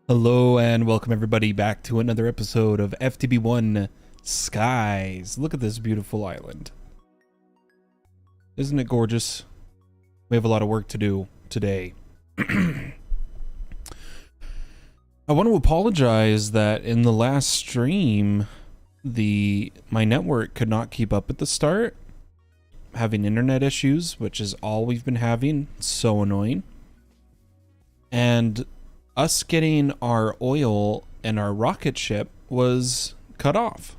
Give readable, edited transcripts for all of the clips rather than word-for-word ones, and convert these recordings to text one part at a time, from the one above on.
Hello and welcome everybody back to another episode of FTB1 Skies. Look at this beautiful island. Isn't it gorgeous? We have a lot of work to do today. I want to apologize that in the last stream, my network could not keep up at the start. Having internet issues, which is all we've been having. It's so annoying. And us getting our oil and our rocket ship was cut off,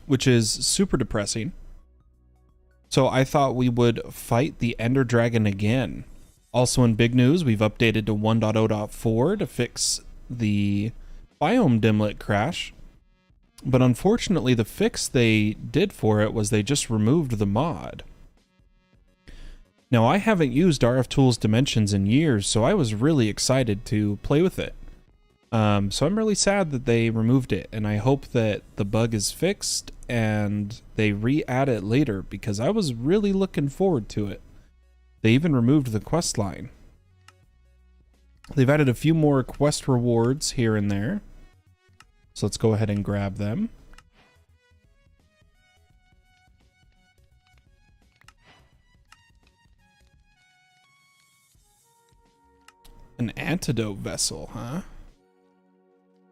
which is super depressing. So I thought we would fight the Ender Dragon again. Also in big news, we've updated to 1.0.4 to fix the biome dimlet crash. But unfortunately, the fix they did for it was they just removed the mod. Now, I haven't used RFTOOLS Dimensions in years, so I was really excited to play with it. So I'm really sad that they removed it, and I hope that the bug is fixed and they re-add it later, because I was really looking forward to it. They even removed the quest line. They've added a few more quest rewards here and there. So let's go ahead and grab them. An antidote vessel, huh?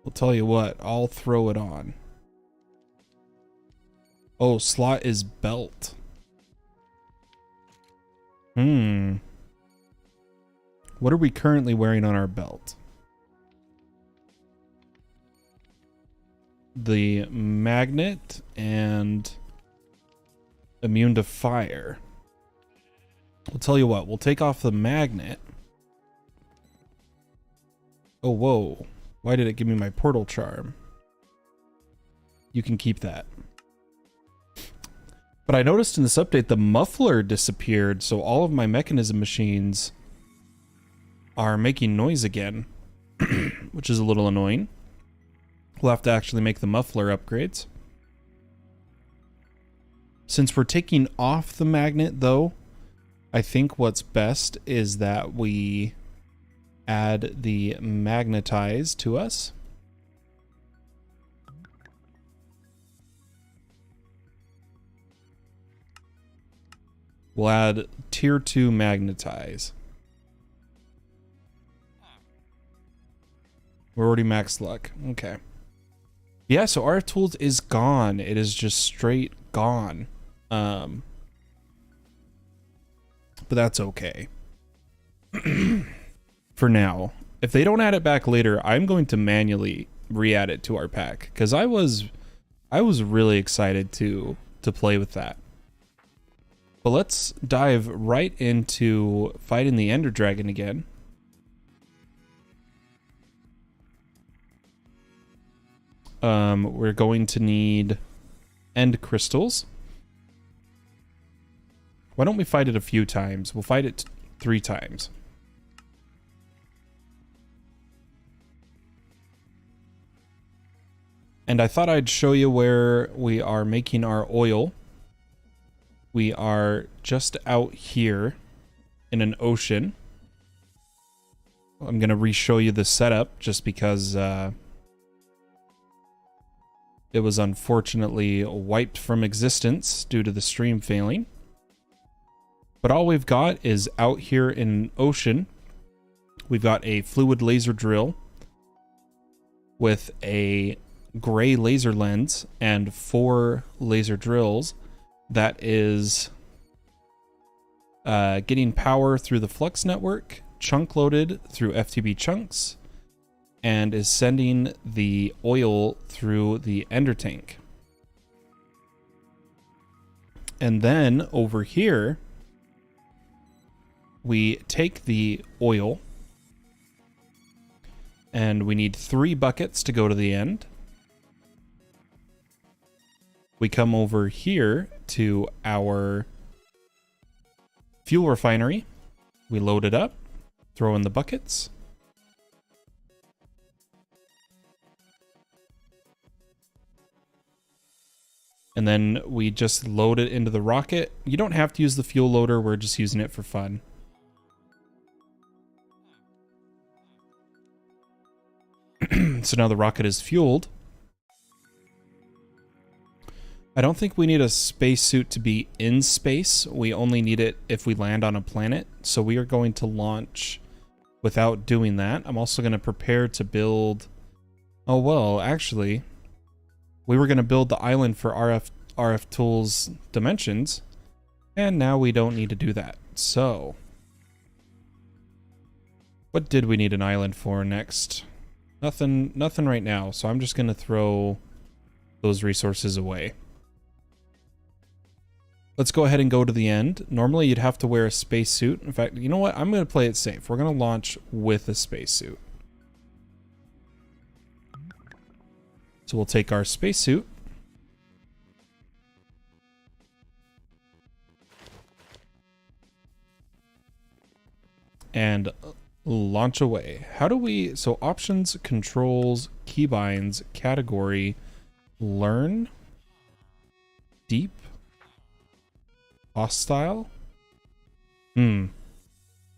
I'll tell you what, I'll throw it on. Oh, slot is belt. What are we currently wearing on our belt? The magnet and immune to fire. I'll tell you what, we'll take off the magnet. Oh, whoa. Why did it give me my portal charm? You can keep that. But I noticed in this update the muffler disappeared, so all of my mechanism machines are making noise again, which is a little annoying. We'll have to actually make the muffler upgrades. Since we're taking off the magnet, though, I think what's best is that we add the magnetize to us. We'll add tier 2 magnetize. We're already max luck. Okay. Yeah, so RFTOOLS is gone. It is just straight gone. But that's okay. For now. If they don't add it back later, I'm going to manually re-add it to our pack, because I was really excited to play with that. But let's dive right into fighting the Ender Dragon again. We're going to need end crystals. Why don't we fight it a few times? We'll fight it 3 times. And I thought I'd show you where we are making our oil. We are just out here in an ocean. I'm going to re-show you the setup just because it was unfortunately wiped from existence due to the stream failing. But all we've got is out here in an ocean. We've got a fluid laser drill with a gray laser lens and 4 laser drills that is getting power through the flux network, chunk loaded through FTB chunks, and is sending the oil through the ender tank. And then over here, we take the oil and we need 3 buckets to go to the end. We come over here to our fuel refinery. We load it up, throw in the buckets. And then we just load it into the rocket. You don't have to use the fuel loader, we're just using it for fun. So now the rocket is fueled. I don't think we need a spacesuit to be in space. We only need it if we land on a planet. So we are going to launch without doing that. I'm also going to prepare to build... Oh, well, actually, we were going to build the island for RFTOOLS dimensions, and now we don't need to do that. So, what did we need an island for next? Nothing right now, so I'm just going to throw those resources away. Let's go ahead and go to the end. Normally, you'd have to wear a spacesuit. In fact, you know what? I'm going to play it safe. We're going to launch with a spacesuit. So we'll take our spacesuit. And launch away. How do we... So options, controls, keybinds, category, learn, deep, hostile? Don't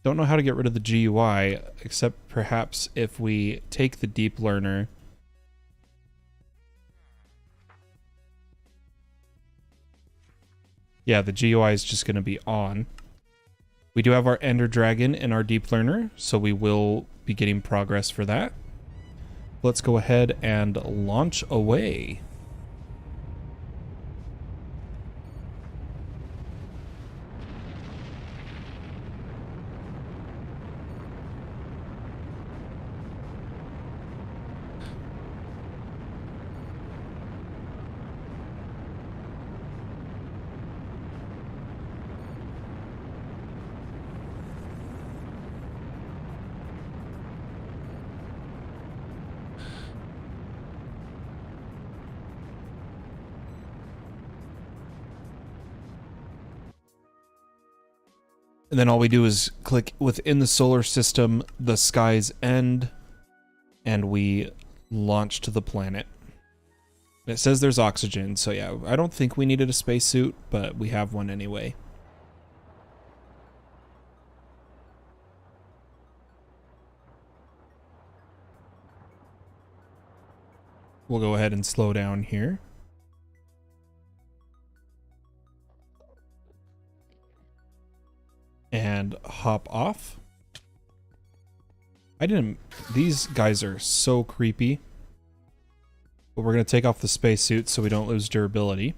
know how to get rid of the GUI, except perhaps if we take the deep learner. Yeah, the GUI is just going to be on. We do have our Ender Dragon in our deep learner, so we will be getting progress for that. Let's go ahead and launch away. And then all we do is click within the solar system, the sky's end, and we launch to the planet. It says there's oxygen, so yeah, I don't think we needed a spacesuit, but we have one anyway. We'll go ahead and slow down here. And hop off. These guys are so creepy. But we're going to take off the spacesuit so we don't lose durability.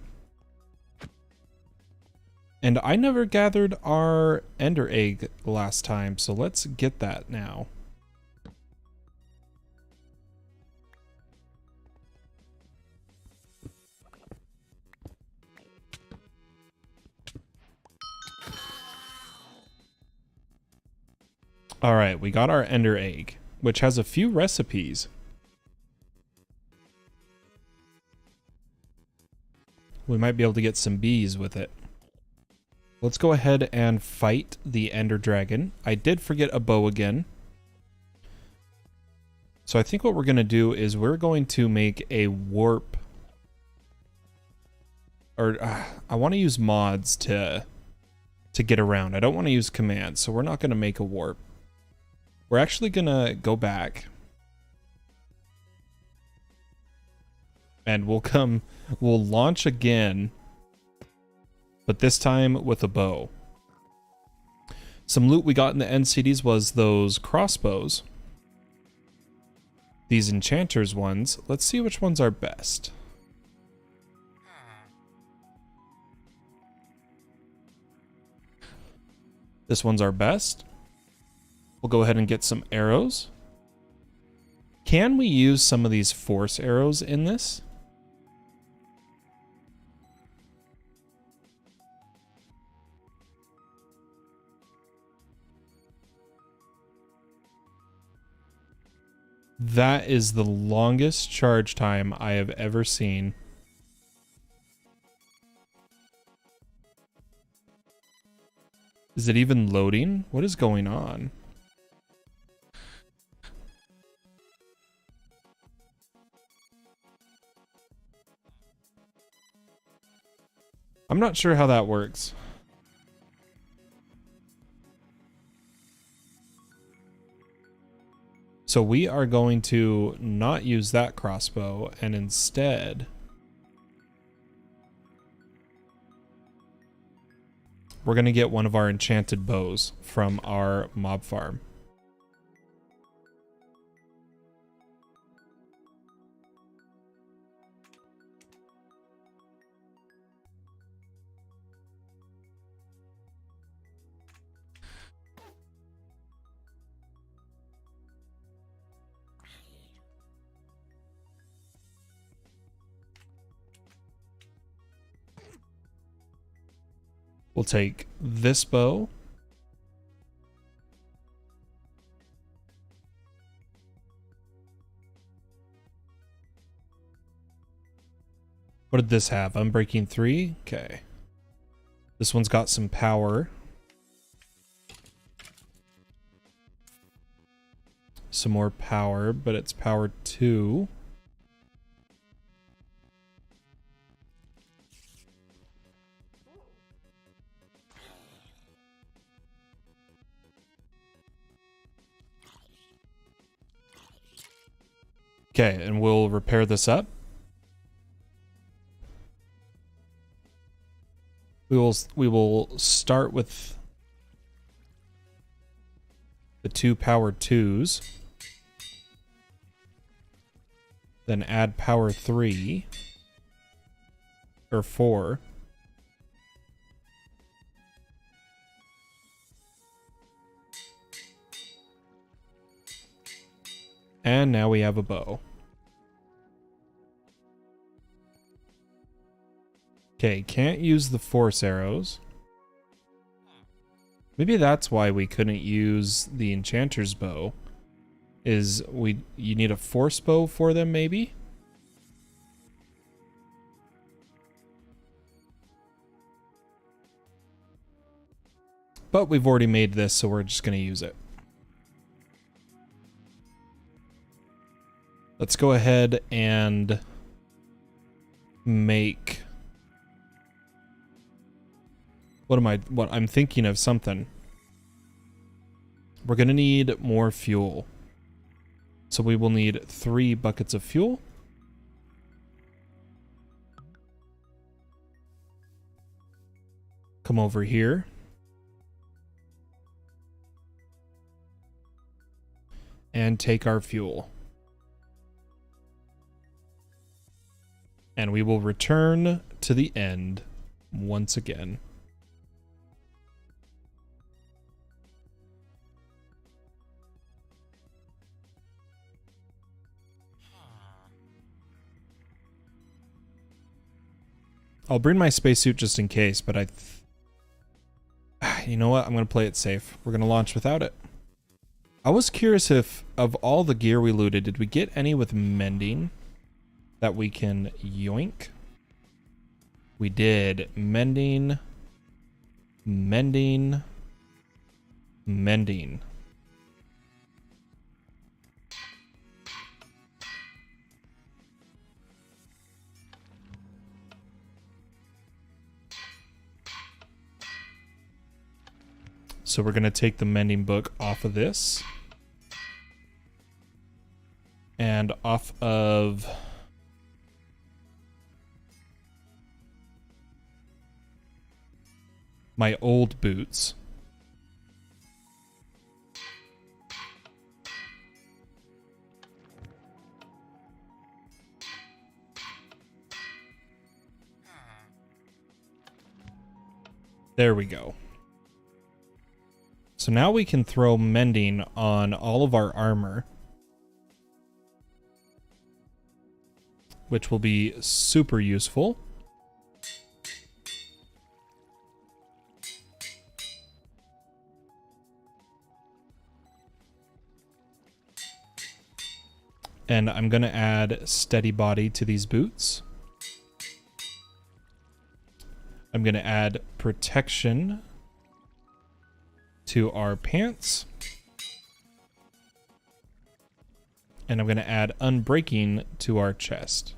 And I never gathered our Ender egg last time, so let's get that now. Alright, we got our Ender egg, which has a few recipes. We might be able to get some bees with it. Let's go ahead and fight the Ender Dragon. I did forget a bow again. So I think what we're going to do is we're going to make a warp. Or I want to use mods to get around. I don't want to use commands, so we're not going to make a warp. We're actually going to go back. And we'll launch again. But this time with a bow. Some loot we got in the NCDs was those crossbows. These enchanters ones. Let's see which ones are best. This one's our best. We'll go ahead and get some arrows. Can we use some of these force arrows in this? That is the longest charge time I have ever seen. Is it even loading? What is going on? I'm not sure how that works. So we are going to not use that crossbow, and instead we're going to get one of our enchanted bows from our mob farm. We'll take this bow. What did this have? Unbreaking 3? Okay. This one's got some power. Some more power, but it's power 2. Okay, and we'll repair this up. We will start with the 2 power 2s. Then add power 3 or 4. And now we have a bow. Okay, can't use the force arrows. Maybe that's why we couldn't use the enchanter's bow. Is you need a force bow for them, maybe? But we've already made this, so we're just going to use it. Let's go ahead and make... What I'm thinking of something. We're going to need more fuel. So we will need 3 buckets of fuel. Come over here. And take our fuel. And we will return to the end once again. I'll bring my spacesuit just in case, but you know what? I'm going to play it safe. We're going to launch without it. I was curious if, of all the gear we looted, did we get any with mending that we can yoink? We did. Mending. Mending. Mending. So we're going to take the mending book off of this. And off of my old boots. There we go. So now we can throw mending on all of our armor, which will be super useful. And I'm going to add steady body to these boots. I'm going to add protection to our pants. And I'm going to add unbreaking to our chest.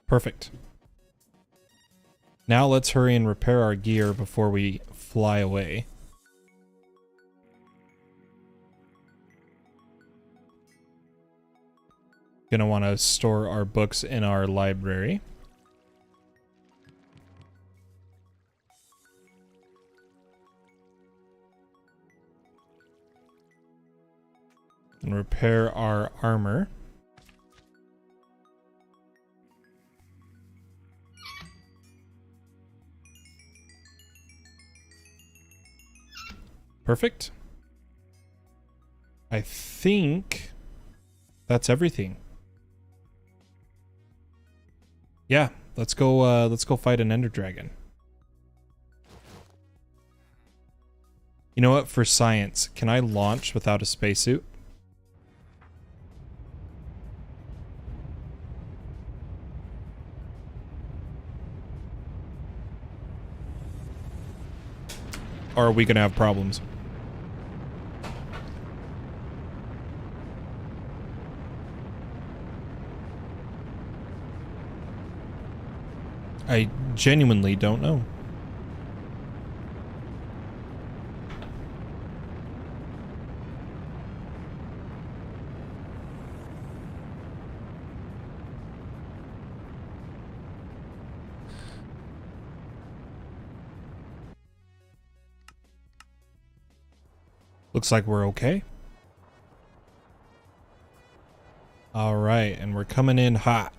Perfect. Now let's hurry and repair our gear before we fly away. Gonna want to store our books in our library. And repair our armor. Perfect. I think that's everything. Yeah, let's go fight an Ender Dragon. You know what, for science, can I launch without a spacesuit? Or are we gonna have problems? I genuinely don't know. Looks like we're okay. All right, and we're coming in hot.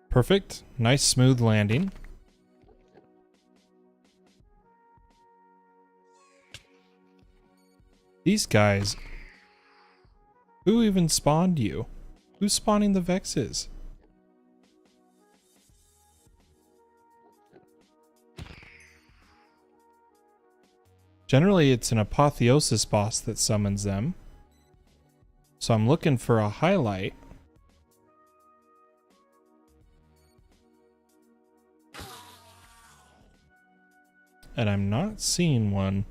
Perfect. Nice smooth landing. These guys. Who even spawned you? Who's spawning the Vexes? Generally, it's an apotheosis boss that summons them. So I'm looking for a highlight. And I'm not seeing one.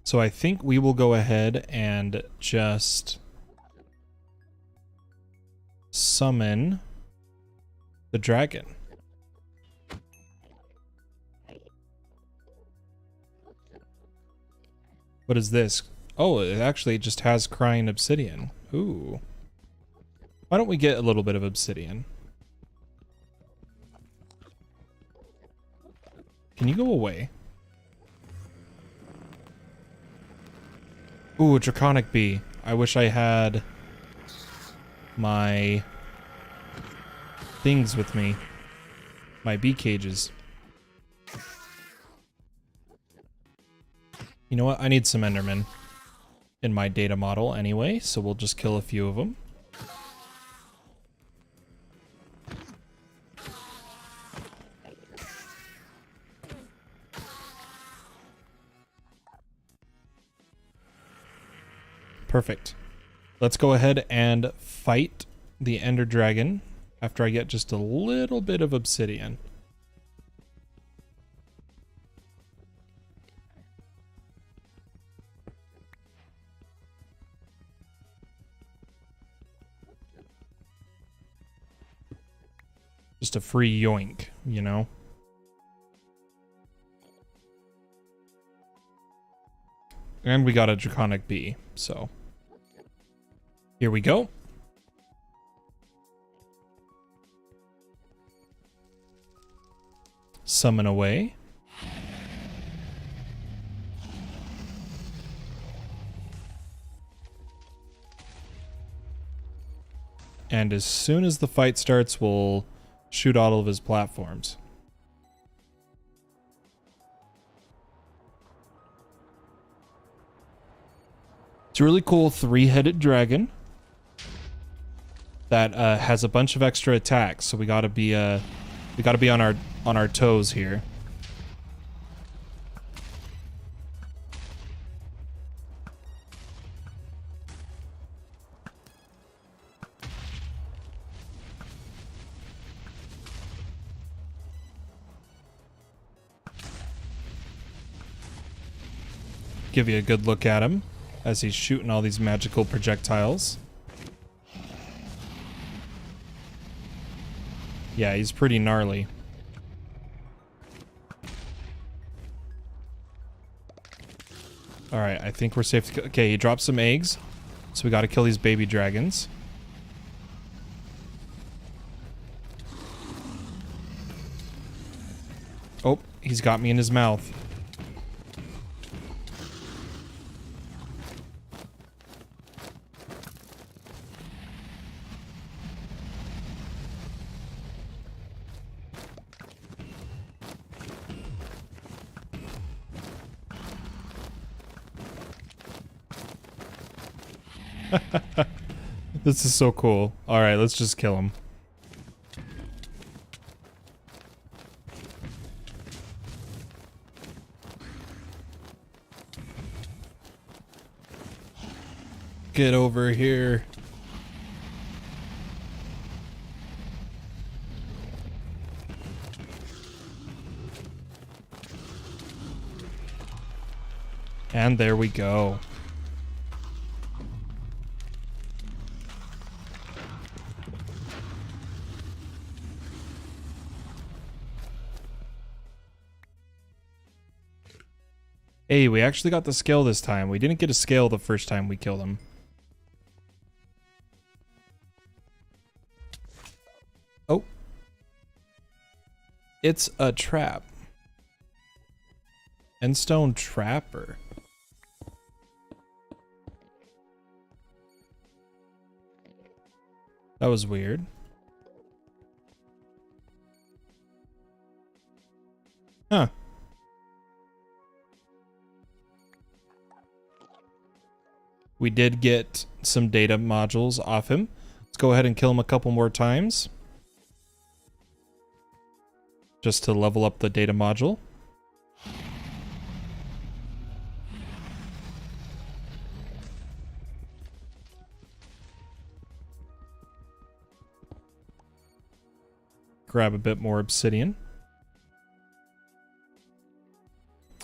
So I think we will go ahead and just summon the dragon. What is this? Oh, it actually just has crying obsidian. Ooh. Why don't we get a little bit of obsidian? Can you go away? Ooh, a draconic bee. I wish I had my things with me. My bee cages. You know what? I need some Endermen in my data model anyway, so we'll just kill a few of them. Perfect. Let's go ahead and fight the Ender Dragon after I get just a little bit of obsidian. Just a free yoink, you know? And we got a draconic bee, so here we go. Summon away. And as soon as the fight starts, we'll shoot all of his platforms. It's a really cool three-headed dragon that has a bunch of extra attacks, so we gotta be on our toes here. give you a good look at him as he's shooting all these magical projectiles. Yeah, he's pretty gnarly. Alright, I think we're safe to... Okay, he dropped some eggs. So we gotta kill these baby dragons. Oh, he's got me in his mouth. This is so cool. Alright, let's just kill him. Get over here. And there we go. Hey, we actually got the scale this time. We didn't get a scale the first time we killed him. Oh. It's a trap. Endstone Trapper. That was weird. Huh. We did get some data modules off him. Let's go ahead and kill him a couple more times. Just to level up the data module. Grab a bit more obsidian.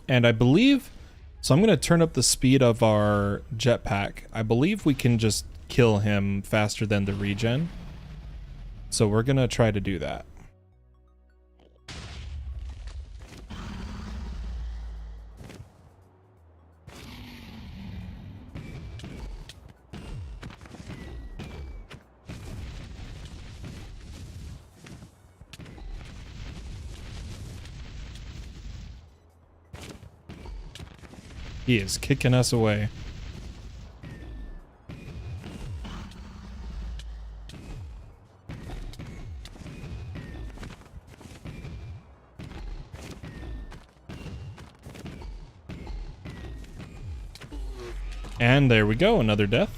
And I believe... So I'm going to turn up the speed of our jetpack. I believe we can just kill him faster than the regen. So we're going to try to do that. He is kicking us away. And there we go, another death.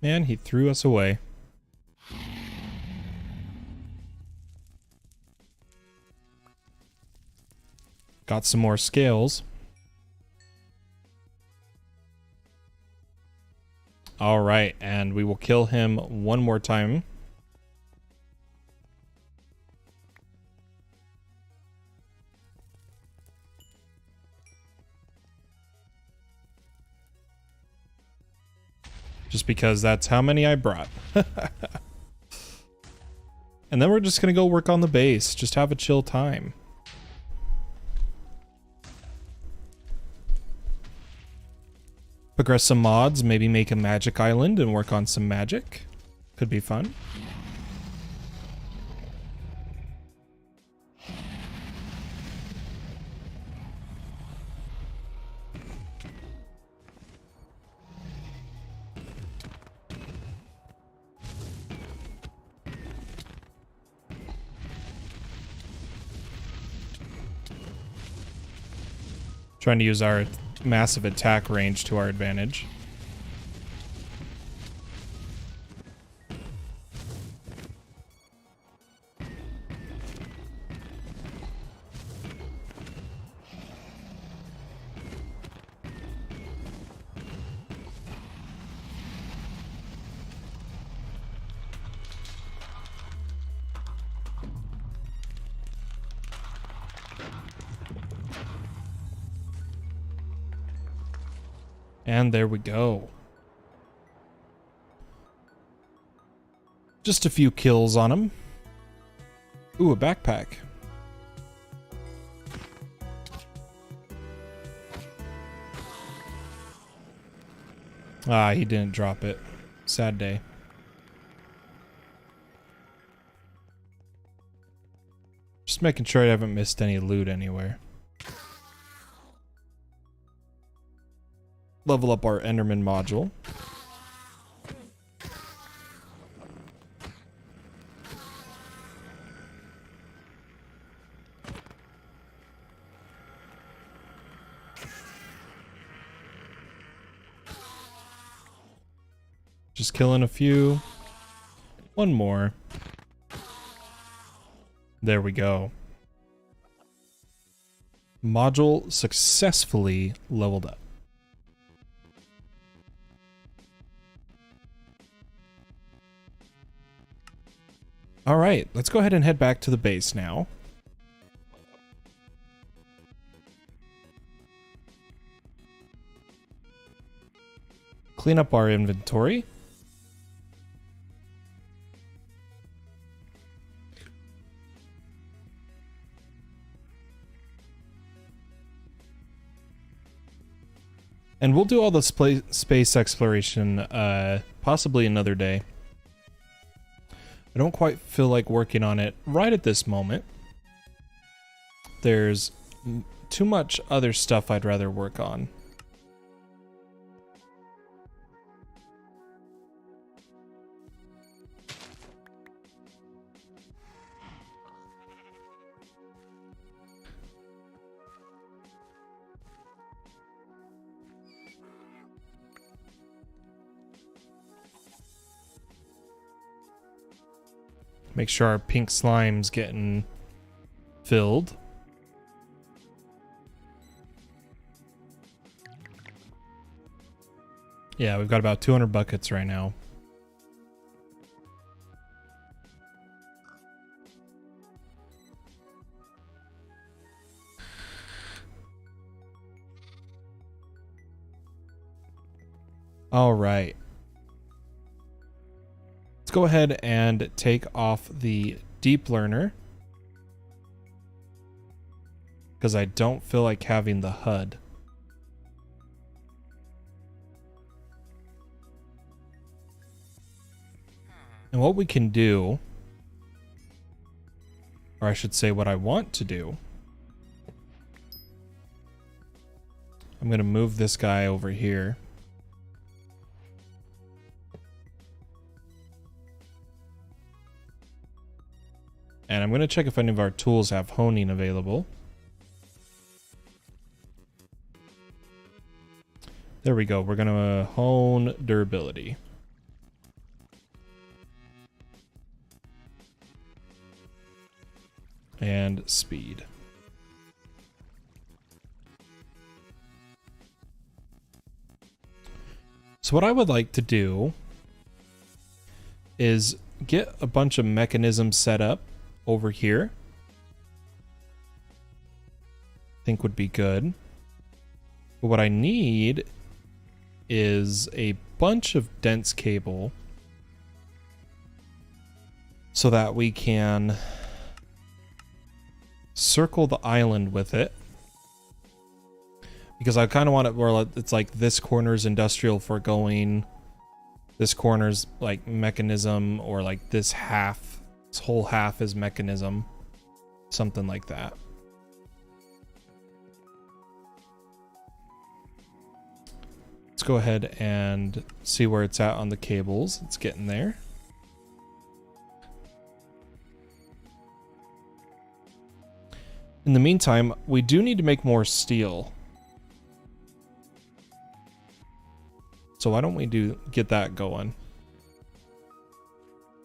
Man, he threw us away. Got some more scales. All right, and we will kill him one more time. Just because that's how many I brought. And then we're just gonna go work on the base. Just have a chill time. Progress some mods, maybe make a magic island and work on some magic. Could be fun. Trying to use our massive attack range to our advantage. And there we go. Just a few kills on him. Ooh, a backpack. Ah, he didn't drop it. Sad day. Just making sure I haven't missed any loot anywhere. Level up our Enderman module. Just killing a few. One more. There we go. Module successfully leveled up. All right, let's go ahead and head back to the base now. Clean up our inventory. And we'll do all the space exploration possibly another day. I don't quite feel like working on it right at this moment. There's too much other stuff I'd rather work on. Make sure our pink slime's getting filled. Yeah, we've got about 200 buckets right now. All right. Go ahead and take off the deep learner because I don't feel like having the HUD. And what we can do, or I should say what I want to do, I'm going to move this guy over here. And I'm going to check if any of our tools have honing available. There we go. We're going to hone durability. And speed. So what I would like to do is get a bunch of mechanisms set up over here. I think would be good. But what I need is a bunch of dense cable so that we can circle the island with it. Because I kind of want it where it's like this corner's industrial for going, this corner's like mechanism, or like this whole half is mechanism, something like that. Let's go ahead and see where it's at on the cables. It's getting there. In the meantime, we do need to make more steel. So why don't we get that going?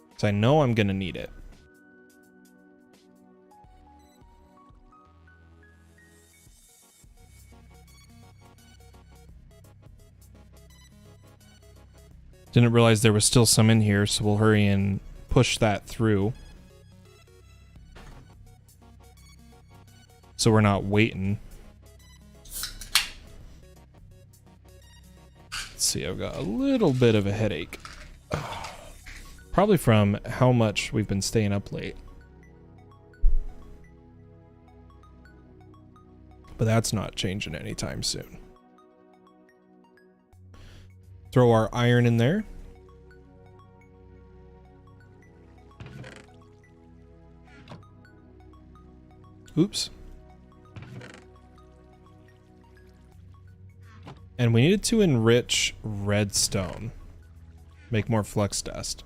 Because I know I'm going to need it. Didn't realize there was still some in here, so we'll hurry and push that through. So we're not waiting. see, I've got a little bit of a headache. Probably from how much we've been staying up late. But that's not changing anytime soon. Throw our iron in there. Oops. And we needed to enrich redstone. Make more flux dust.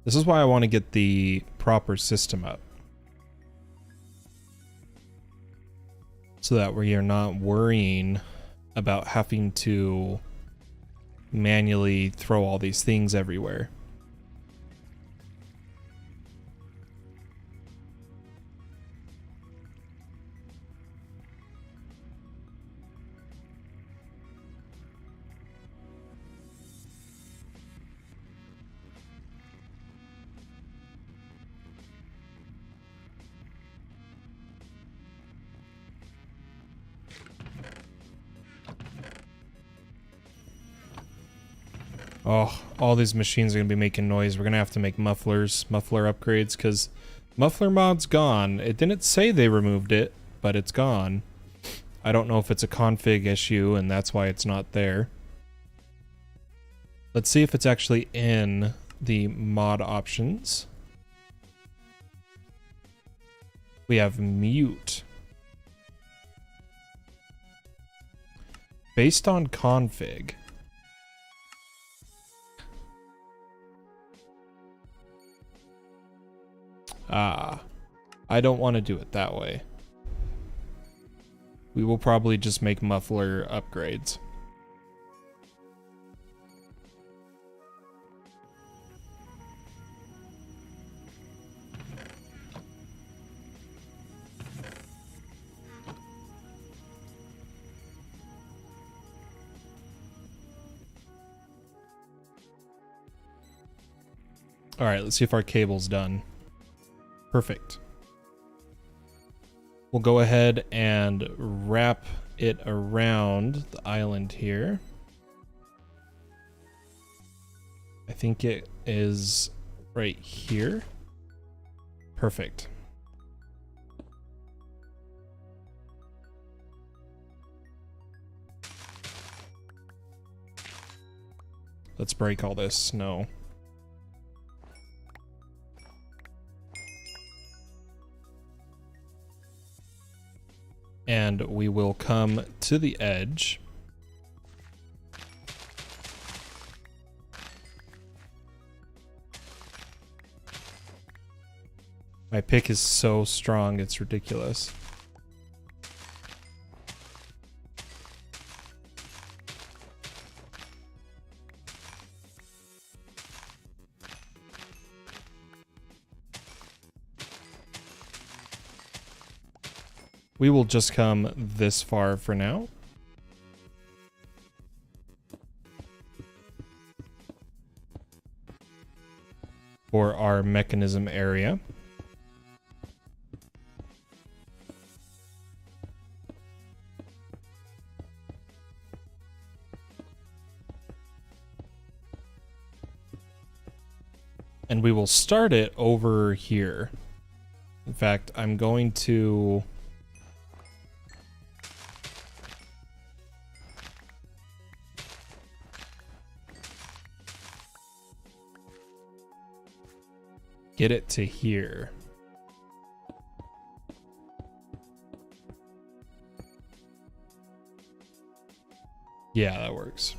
This is why I want to get the proper system up. So that we are not worrying about having to manually throw all these things everywhere. Oh, all these machines are going to be making noise. We're going to have to make muffler upgrades, because muffler mod's gone. It didn't say they removed it, but it's gone. I don't know if it's a config issue and that's why it's not there. Let's see if it's actually in the mod options. We have mute. Based on config. I don't want to do it that way. We will probably just make muffler upgrades. All right, let's see if our cable's done. Perfect. We'll go ahead and wrap it around the island here. I think it is right here. Perfect. Let's break all this snow. And we will come to the edge. My pick is so strong, it's ridiculous. We will just come this far for now. For our mechanism area. And we will start it over here. In fact, I'm going to... get it to here. Yeah, that works.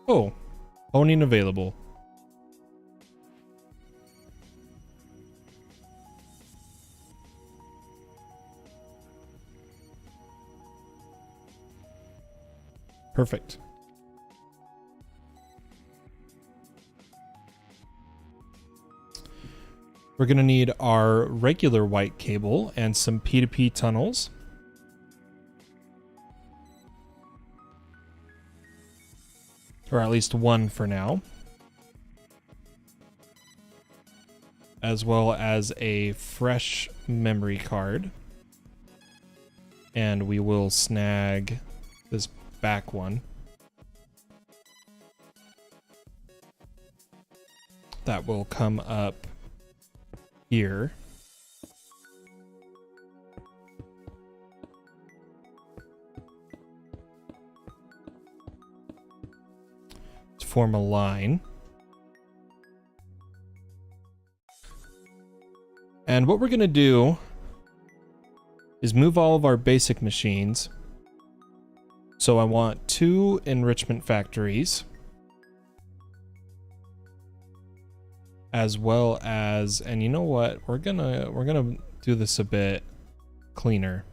Oh, owning available. Perfect. We're going to need our regular white cable and some P2P tunnels. Or at least one for now. As well as a fresh memory card. And we will snag this back one. That will come up here. To form a line. And what we're going to do is move all of our basic machines. So I want 2 enrichment factories, as well as, and you know what, we're gonna do this a bit cleaner.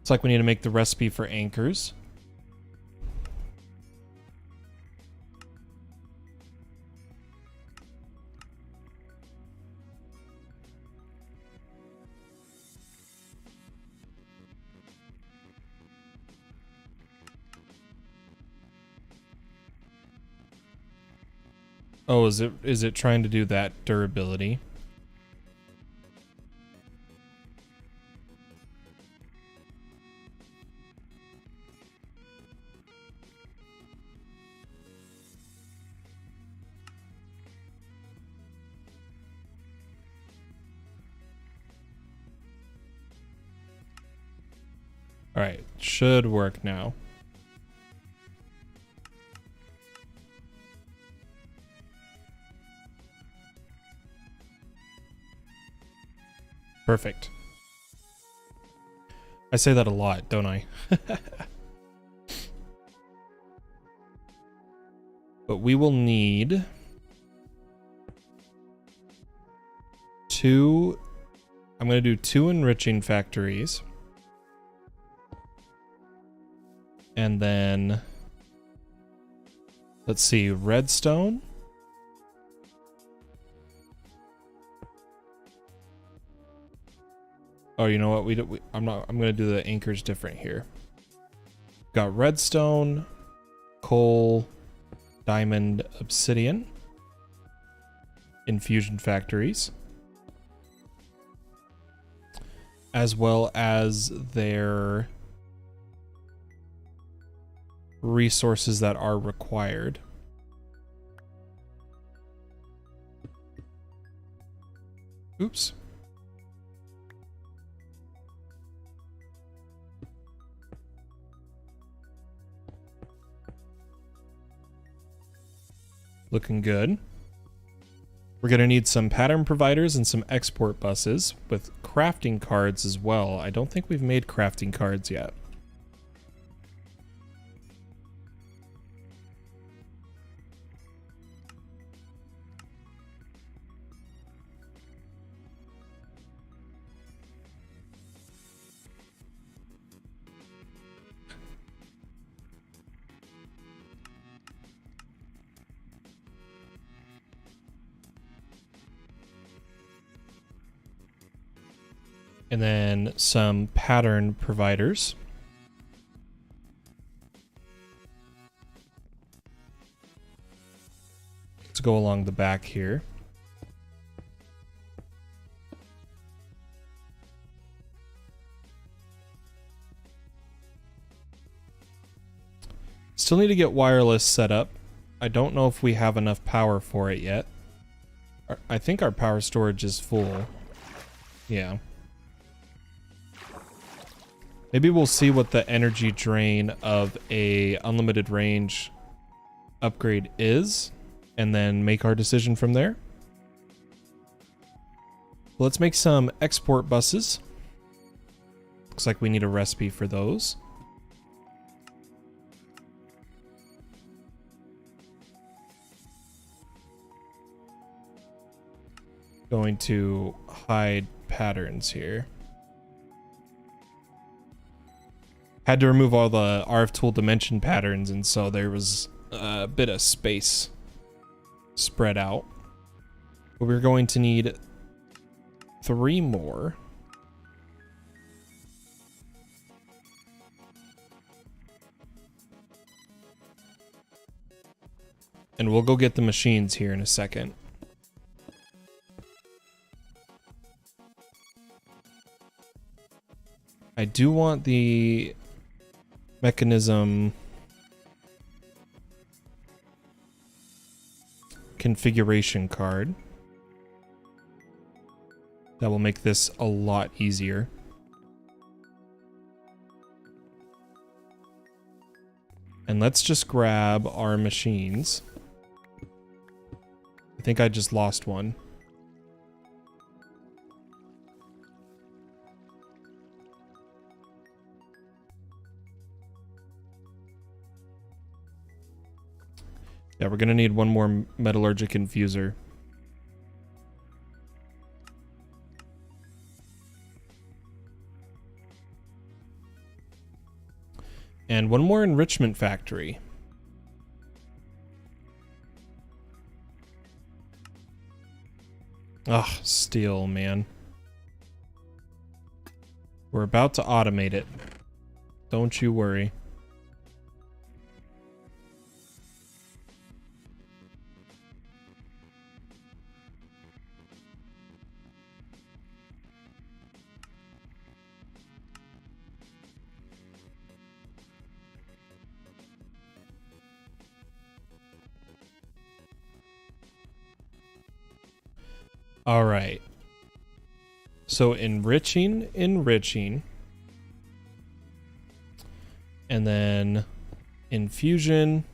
It's like we need to make the recipe for anchors. Oh, is it trying to do that durability? All right, should work now. Perfect. I say that a lot, don't I? But we will need 2. I'm going to do 2 enriching factories. And then, let's see, redstone. Oh, you know what? I'm going to do the anchors different here. Got redstone, coal, diamond, obsidian, infusion factories, as well as their resources that are required. Oops. Looking good. We're going to need some pattern providers and some export buses with crafting cards as well. I don't think we've made crafting cards yet. And then some pattern providers. Let's go along the back here. Still need to get wireless set up. I don't know if we have enough power for it yet. I think our power storage is full. Yeah. Maybe we'll see what the energy drain of a unlimited range upgrade is, and then make our decision from there. Let's make some export buses. Looks like we need a recipe for those. Going to hide patterns here. Had to remove all the RFTOOL dimension patterns, and so there was a bit of space spread out. But we're going to need 3 more. And we'll go get the machines here in a second. I do want the mechanism configuration card. That will make this a lot easier. And let's just grab our machines. I think I just lost one. Yeah, we're gonna need one more metallurgic infuser. And one more enrichment factory. Ugh, steel, man. We're about to automate it. Don't you worry. All right. So enriching, and then infusion.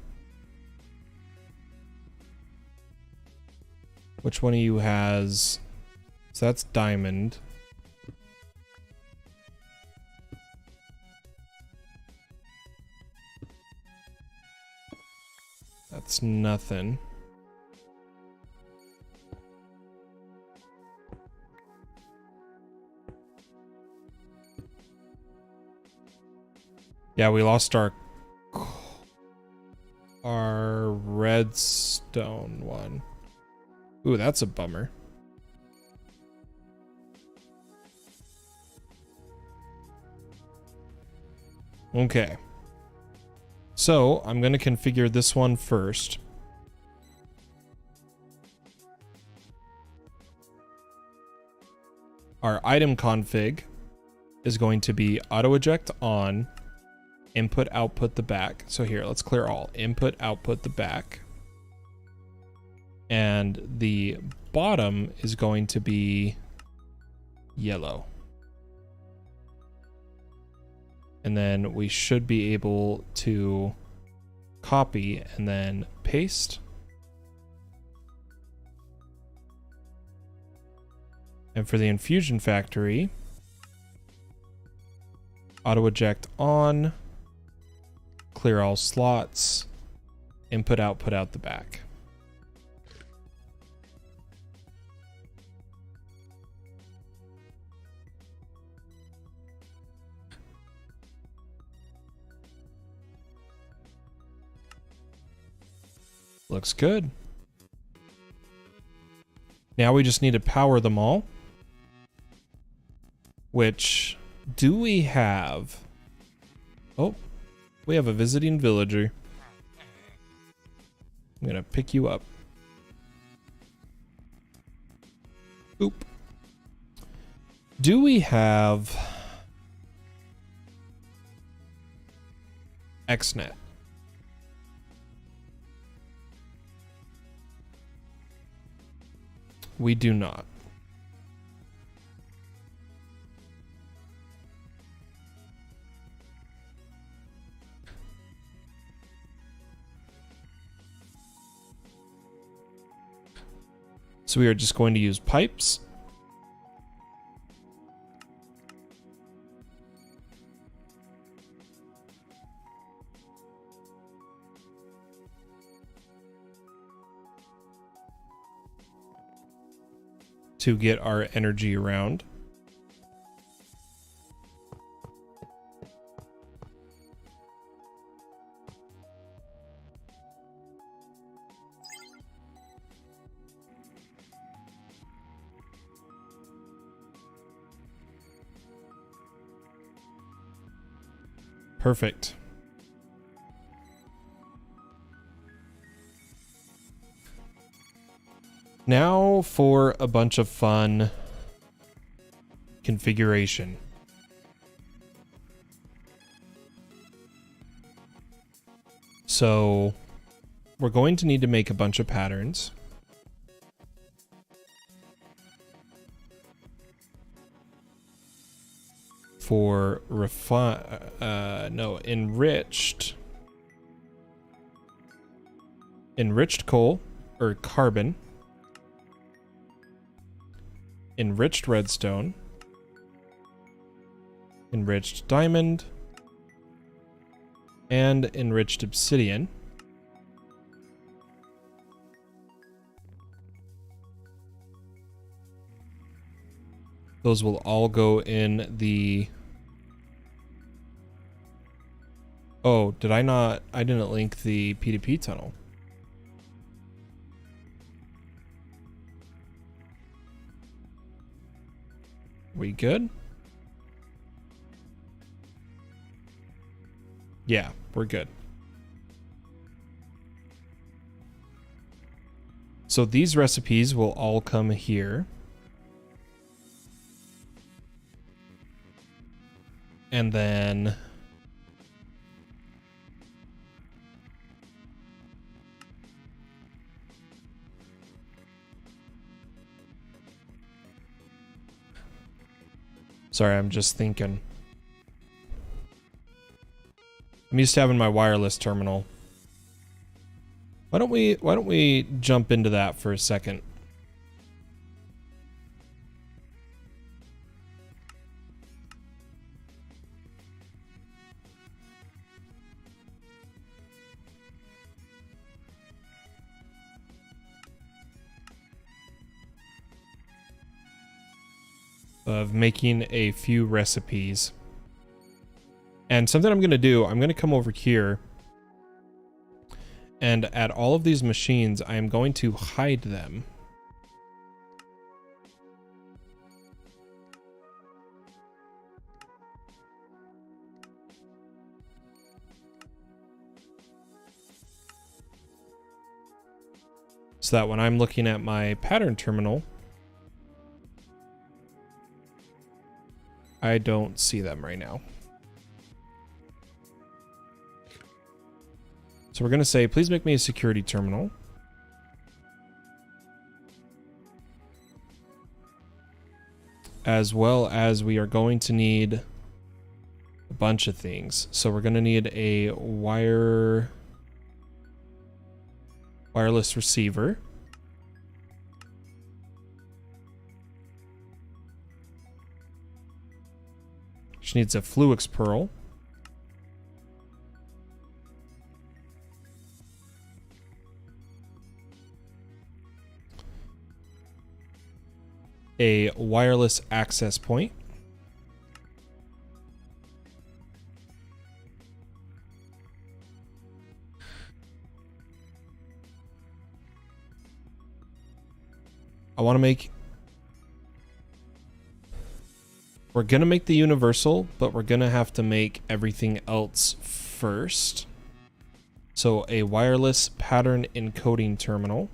Which one of you has? So that's diamond. That's nothing. Yeah, we lost our redstone one. Ooh, that's a bummer. Okay. So, I'm going to configure this one first. Our item config is going to be auto eject on, input output the back. So here, let's clear all. Input output the back. And the bottom is going to be yellow. And then we should be able to copy and then paste. And for the infusion factory, auto eject on, clear all slots, input output out the back. Looks good. Now we just need to power them all. Which, do we have? Oh, we have a visiting villager. I'm gonna pick you up. Oop. Do we have XNet? We do not. So we are just going to use pipes. To get our energy around. Perfect. Now for a bunch of fun configuration. So we're going to need to make a bunch of patterns. For enriched coal or carbon, enriched redstone, enriched diamond, and enriched obsidian. Those will all go in the... Oh, did I not? I didn't link the P2P tunnel. We good? Yeah, we're good. So these recipes will all come here. And then sorry, I'm just thinking. I'm used to having my wireless terminal. Why don't we jump into that for a second? Of making a few recipes. And something I'm going to do, I'm going to come over here, and at all of these machines, I am going to hide them. So that when I'm looking at my pattern terminal, I don't see them right now. So we're going to say, please make me a security terminal. As well as we are going to need a bunch of things. So we're going to need a wireless receiver. Which needs a Fluix pearl. A wireless access point. I want to make... We're going to make the universal, but we're going to have to make everything else first. So a wireless pattern encoding terminal,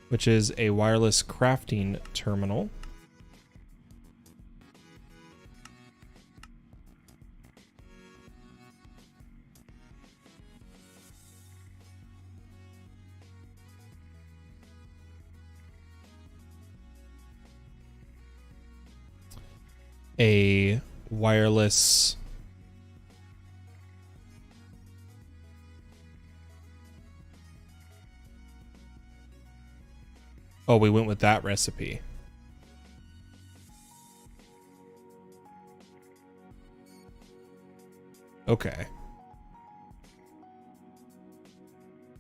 which is a wireless crafting terminal. A wireless Oh, we went with that recipe. Okay.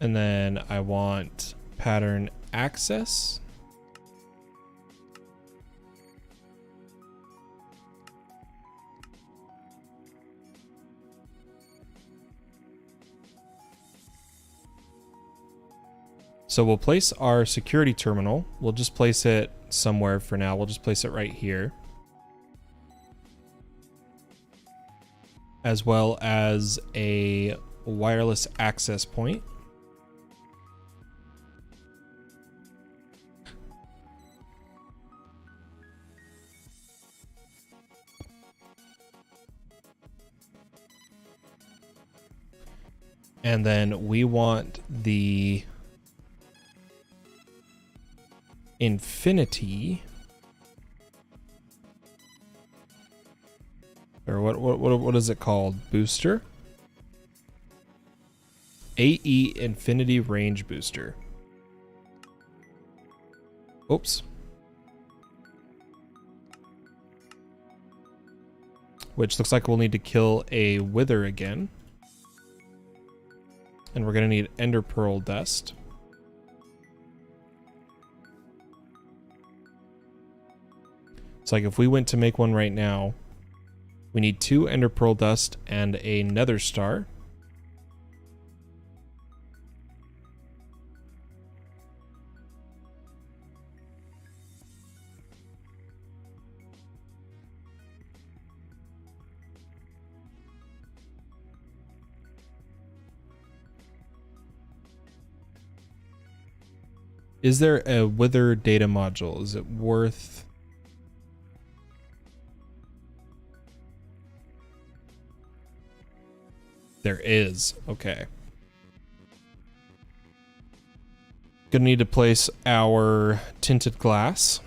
And then I want pattern access. So we'll place our security terminal. We'll just place it somewhere for now. We'll just place it right here. As well as a wireless access point. And then we want the infinity, or what is it called? Booster? AE Infinity Range Booster. Oops. Which looks like we'll need to kill a wither again. And we're gonna need ender pearl dust. It's like if we went to make one right now, we need 2 ender pearl dust and a nether star. Is there a wither data module? Is it worth... There is. Okay. Gonna need to place our tinted glass.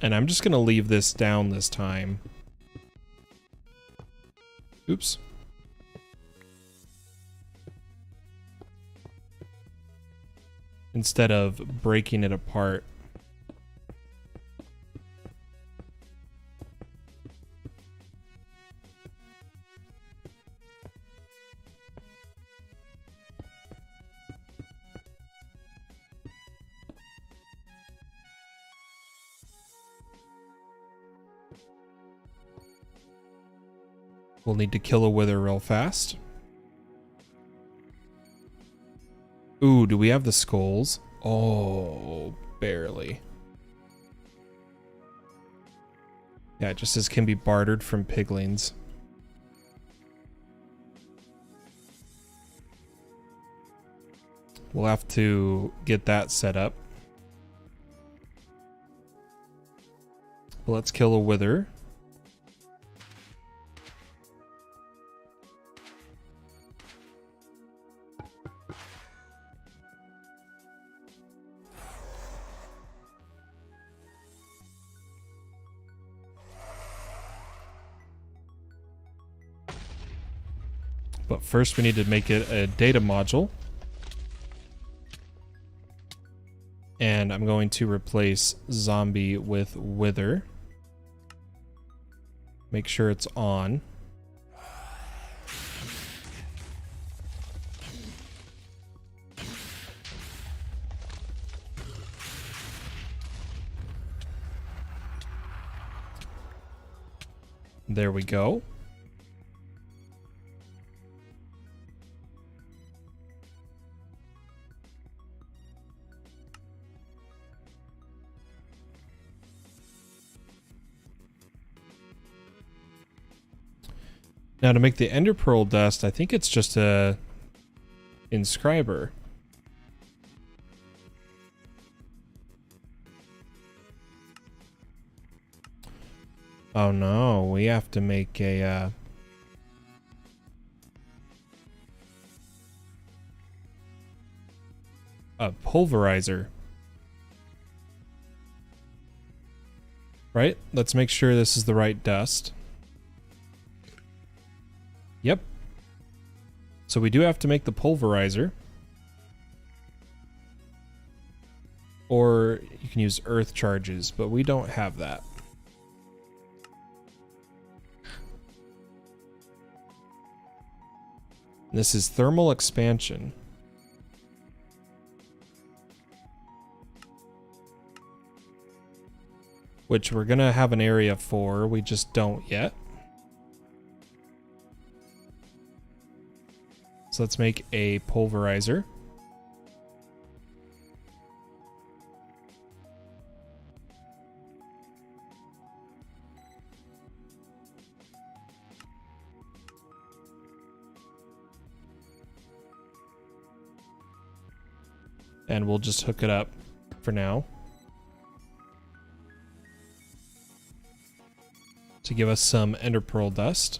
And I'm just gonna leave this down this time. Oops. Instead of breaking it apart. We'll need to kill a wither real fast. Ooh, do we have the skulls? Oh, barely. Yeah, it just says can be bartered from piglings. We'll have to get that set up. Let's kill a wither. But first we need to make it a data module. And I'm going to replace zombie with wither. Make sure it's on. There we go. Now to make the ender pearl dust, I think it's just a inscriber. Oh no, we have to make a pulverizer. Right? Let's make sure this is the right dust. Yep. So we do have to make the pulverizer. Or you can use earth charges, but we don't have that. This is thermal expansion. Which we're gonna have an area for, we just don't yet. So let's make a pulverizer. And we'll just hook it up for now. to give us some ender pearl dust.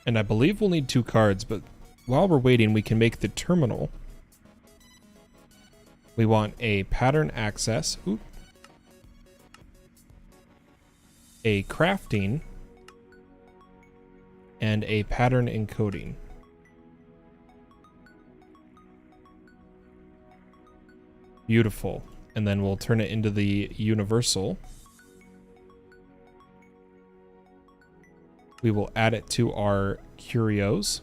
And I believe we'll need 2 cards, but while we're waiting, we can make the terminal. We want a pattern access, a crafting, and a pattern encoding. Beautiful. And then we'll turn it into the universal. We will add it to our curios.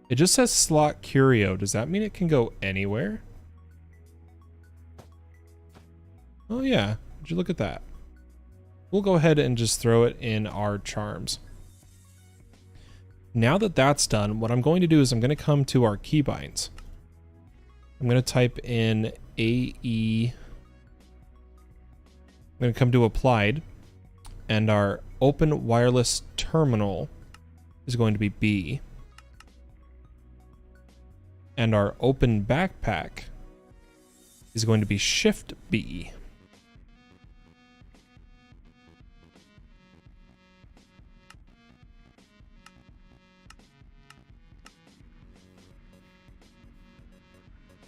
It just says slot curio. Does that mean it can go anywhere? Oh yeah, would you look at that? We'll go ahead and just throw it in our charms. Now that that's done, what I'm going to do is I'm going to come to our keybinds. I'm going to type in AE. I'm going to come to applied, and our open wireless terminal is going to be B. And our open backpack is going to be shift B.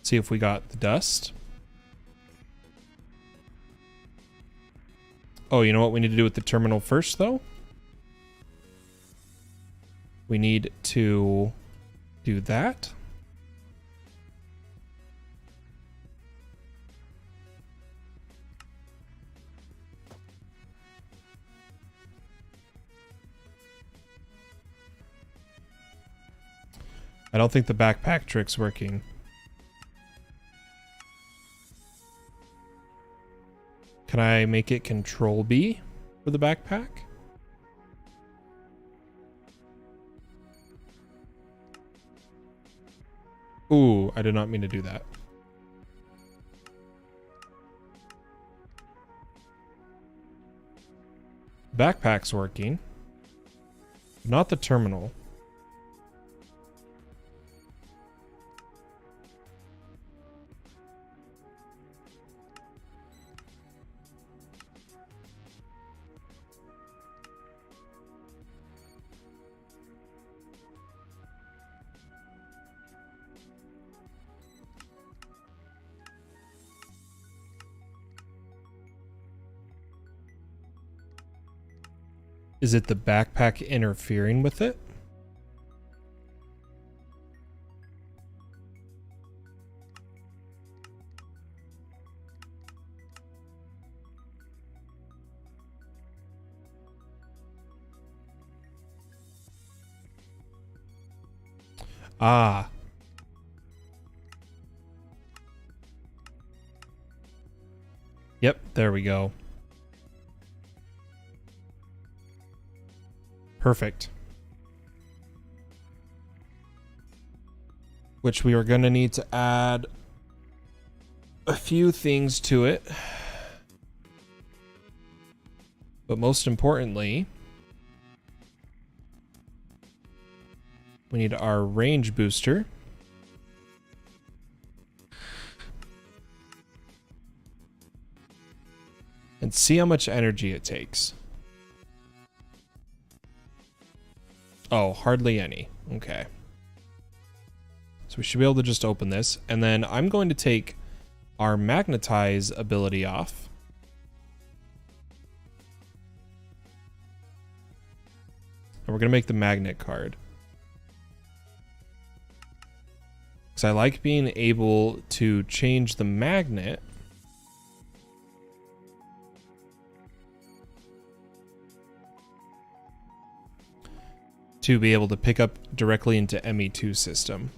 See if we got the dust. Oh, you know what we need to do with the terminal first, though? We need to do that. I don't think the backpack trick's working. Can I make it Control B for the backpack? Ooh, I did not mean to do that. Backpack's working. Not the terminal. Is it the backpack interfering with it? Ah. Yep, there we go. Perfect. Which we are going to need to add a few things to it. But most importantly, we need our range booster. And see how much energy it takes. Oh, hardly any. Okay. So we should be able to just open this. And then I'm going to take our magnetize ability off. And we're going to make the magnet card. Because I like being able to change the magnet to be able to pick up directly into ME2 system.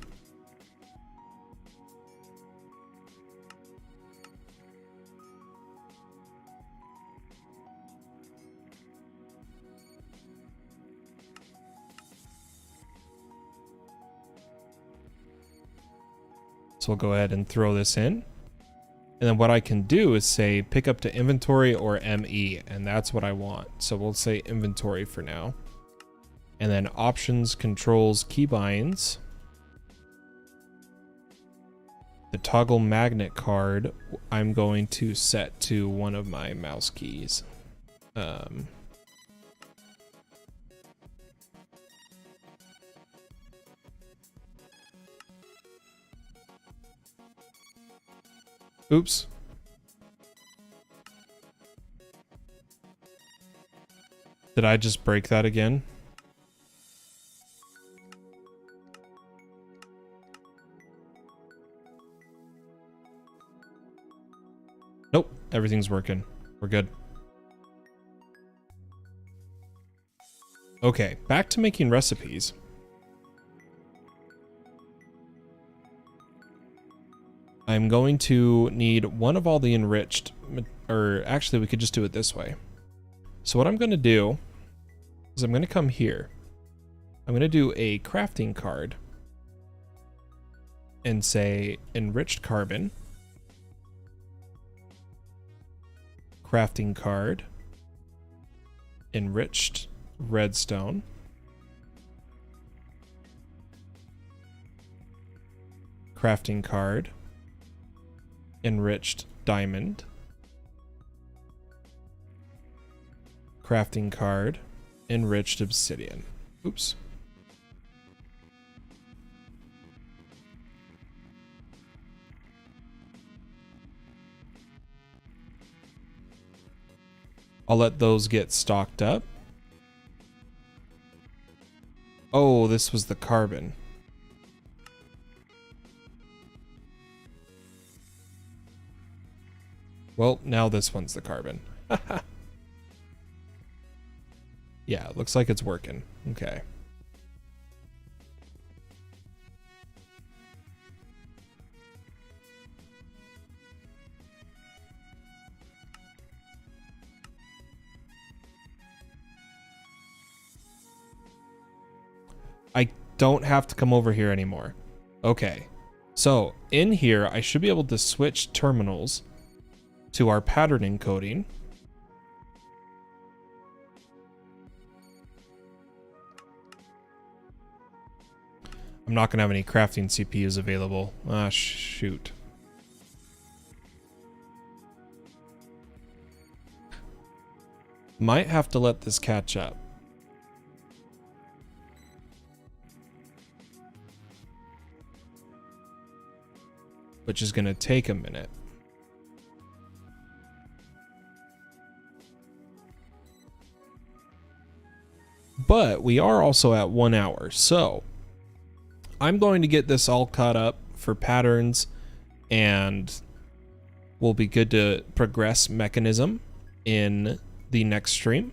So we'll go ahead and throw this in. And then what I can do is say pick up to inventory or ME, and that's what I want. So we'll say inventory for now. And then options, controls, keybinds. The toggle magnet card, I'm going to set to one of my mouse keys. Oops. Did I just break that again? Nope, everything's working. We're good. Okay, back to making recipes. I'm going to need one of all the enriched, or actually we could just do it this way. So what I'm going to do is I'm going to come here. I'm going to do a crafting card and say enriched carbon, crafting card, enriched redstone, crafting card, enriched diamond, crafting card, enriched obsidian. Oops. I'll let those get stocked up. Oh, this was the carbon. Well, now this one's the carbon. Yeah, it looks like it's working. Okay. I don't have to come over here anymore. Okay. So, in here, I should be able to switch terminals to our pattern encoding. I'm not going to have any crafting CPUs available. Ah, shoot. Might have to let this catch up. Which is going to take a minute. But we are also at 1 hour, so I'm going to get this all caught up for patterns, and we'll be good to progress mechanism in the next stream,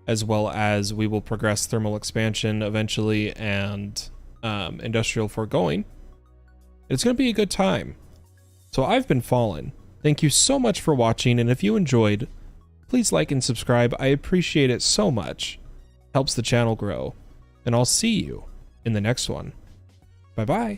as well as we will progress thermal expansion eventually and industrial foregoing. It's going to be a good time. So I've been Fallen. Thank you so much for watching, and if you enjoyed, please like and subscribe. I appreciate it so much. Helps the channel grow. And I'll see you in the next one. Bye-bye.